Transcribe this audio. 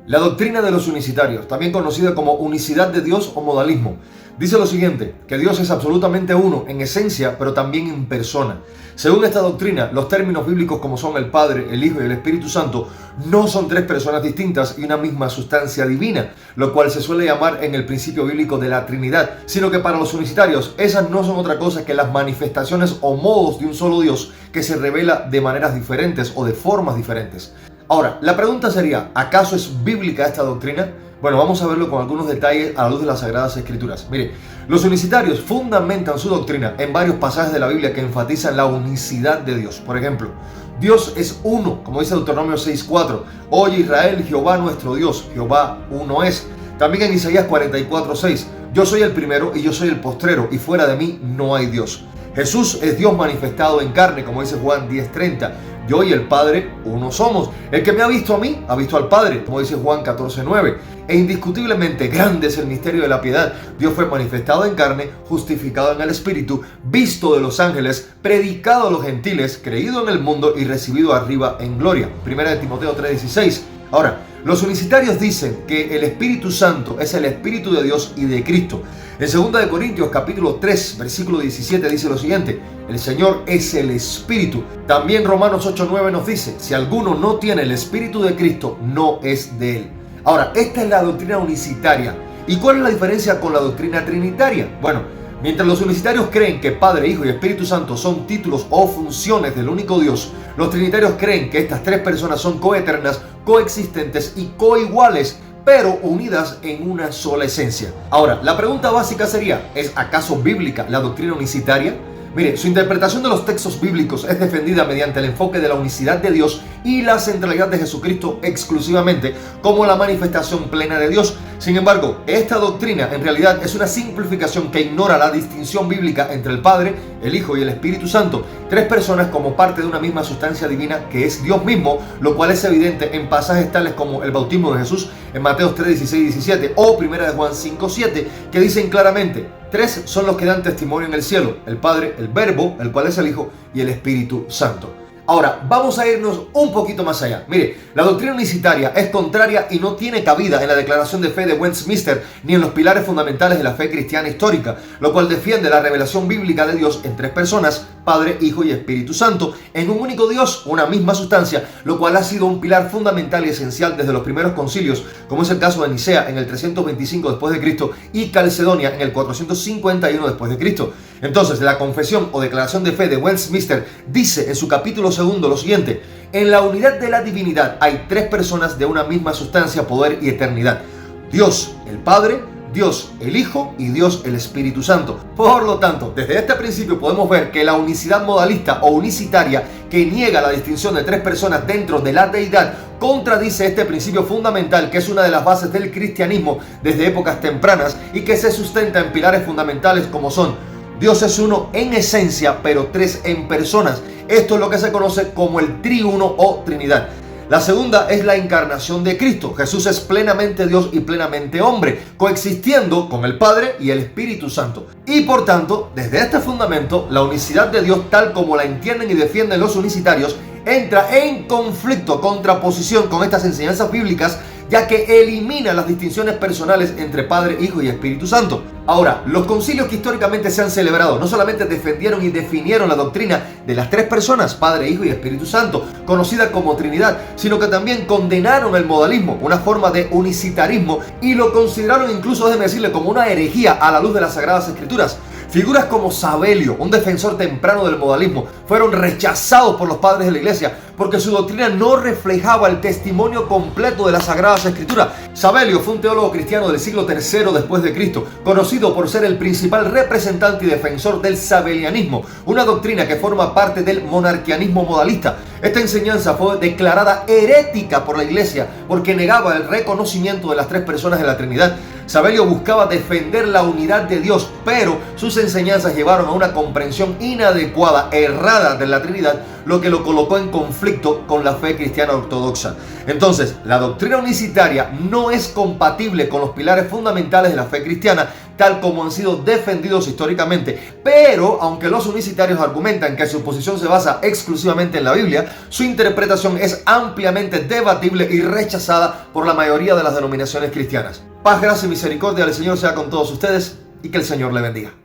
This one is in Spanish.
La doctrina de los unicitarios, también conocida como unicidad de Dios o modalismo, dice lo siguiente, que Dios es absolutamente uno en esencia, pero también en persona. Según esta doctrina, los términos bíblicos como son el Padre, el Hijo y el Espíritu Santo no son tres personas distintas y una misma sustancia divina, lo cual se suele llamar en el principio bíblico de la Trinidad, sino que para los unicitarios esas no son otra cosa que las manifestaciones o modos de un solo Dios que se revela de maneras diferentes o de formas diferentes. Ahora, la pregunta sería, ¿acaso es bíblica esta doctrina? Bueno, vamos a verlo con algunos detalles a la luz de las Sagradas Escrituras. Mire, los unicitarios fundamentan su doctrina en varios pasajes de la Biblia que enfatizan la unicidad de Dios. Por ejemplo, Dios es uno, como dice Deuteronomio 6:4. Oye Israel, Jehová nuestro Dios, Jehová uno es. También en Isaías 44:6. Yo soy el primero y yo soy el postrero, y fuera de mí no hay Dios. Jesús es Dios manifestado en carne, como dice Juan 10:30. Yo y el Padre uno somos. El que me ha visto a mí, ha visto al Padre, como dice Juan 14:9. E indiscutiblemente grande es el misterio de la piedad. Dios fue manifestado en carne, justificado en el Espíritu, visto de los ángeles, predicado a los gentiles, creído en el mundo y recibido arriba en gloria. 1 Timoteo 3:16. Ahora, los unicitarios dicen que el Espíritu Santo es el Espíritu de Dios y de Cristo. En 2 Corintios capítulo 3, versículo 17 dice lo siguiente, el Señor es el Espíritu. También Romanos 8:9 nos dice, si alguno no tiene el Espíritu de Cristo, no es de él. Ahora, esta es la doctrina unicitaria. ¿Y cuál es la diferencia con la doctrina trinitaria? Bueno, mientras los unicitarios creen que Padre, Hijo y Espíritu Santo son títulos o funciones del único Dios, los trinitarios creen que estas tres personas son coeternas, coexistentes y coiguales, pero unidas en una sola esencia. Ahora, la pregunta básica sería, ¿es acaso bíblica la doctrina unicitaria? Mire, su interpretación de los textos bíblicos es defendida mediante el enfoque de la unicidad de Dios y la centralidad de Jesucristo exclusivamente como la manifestación plena de Dios. Sin embargo, esta doctrina en realidad es una simplificación que ignora la distinción bíblica entre el Padre, el Hijo y el Espíritu Santo, tres personas como parte de una misma sustancia divina que es Dios mismo, lo cual es evidente en pasajes tales como el bautismo de Jesús en Mateo 3, 16 y 17 o 1 de Juan 5, 7, que dicen claramente, tres son los que dan testimonio en el cielo, el Padre, el Verbo, el cual es el Hijo, y el Espíritu Santo. Ahora, vamos a irnos un poquito más allá. Mire, la doctrina unicitaria es contraria y no tiene cabida en la Declaración de Fe de Westminster ni en los pilares fundamentales de la fe cristiana histórica, lo cual defiende la revelación bíblica de Dios en tres personas, Padre, Hijo y Espíritu Santo, en un único Dios, una misma sustancia, lo cual ha sido un pilar fundamental y esencial desde los primeros concilios, como es el caso de Nicea en el 325 después de Cristo y Calcedonia en el 451 después de Cristo. Entonces, la Confesión o Declaración de Fe de Westminster dice en su capítulo 2 lo siguiente, en la unidad de la divinidad hay tres personas de una misma sustancia, poder y eternidad, Dios el Padre, Dios el Hijo y Dios el Espíritu Santo. Por lo tanto, desde este principio podemos ver que la unicidad modalista o unicitaria que niega la distinción de tres personas dentro de la deidad contradice este principio fundamental que es una de las bases del cristianismo desde épocas tempranas y que se sustenta en pilares fundamentales como son Dios es uno en esencia, pero tres en personas. Esto es lo que se conoce como el triuno o Trinidad. La segunda es la encarnación de Cristo. Jesús es plenamente Dios y plenamente hombre, coexistiendo con el Padre y el Espíritu Santo. Y por tanto, desde este fundamento, la unicidad de Dios tal como la entienden y defienden los unicitarios, entra en conflicto, contraposición con estas enseñanzas bíblicas, ya que elimina las distinciones personales entre Padre, Hijo y Espíritu Santo. Ahora, los concilios que históricamente se han celebrado no solamente defendieron y definieron la doctrina de las tres personas, Padre, Hijo y Espíritu Santo, conocida como Trinidad, sino que también condenaron el modalismo, una forma de unicitarismo, y lo consideraron incluso, déjeme decirle, como una herejía a la luz de las Sagradas Escrituras. Figuras como Sabelio, un defensor temprano del modalismo, fueron rechazados por los padres de la iglesia porque su doctrina no reflejaba el testimonio completo de las Sagradas Escrituras. Sabelio fue un teólogo cristiano del siglo III después de Cristo, conocido por ser el principal representante y defensor del sabelianismo, una doctrina que forma parte del monarquianismo modalista. Esta enseñanza fue declarada herética por la iglesia porque negaba el reconocimiento de las tres personas de la Trinidad. Sabelio buscaba defender la unidad de Dios, pero sus enseñanzas llevaron a una comprensión inadecuada, errada de la Trinidad, lo que lo colocó en conflicto con la fe cristiana ortodoxa. Entonces, la doctrina unicitaria no es compatible con los pilares fundamentales de la fe cristiana, tal como han sido defendidos históricamente. Pero, aunque los unicitarios argumentan que su posición se basa exclusivamente en la Biblia, su interpretación es ampliamente debatible y rechazada por la mayoría de las denominaciones cristianas. Paz, gracia y misericordia del Señor sea con todos ustedes y que el Señor le bendiga.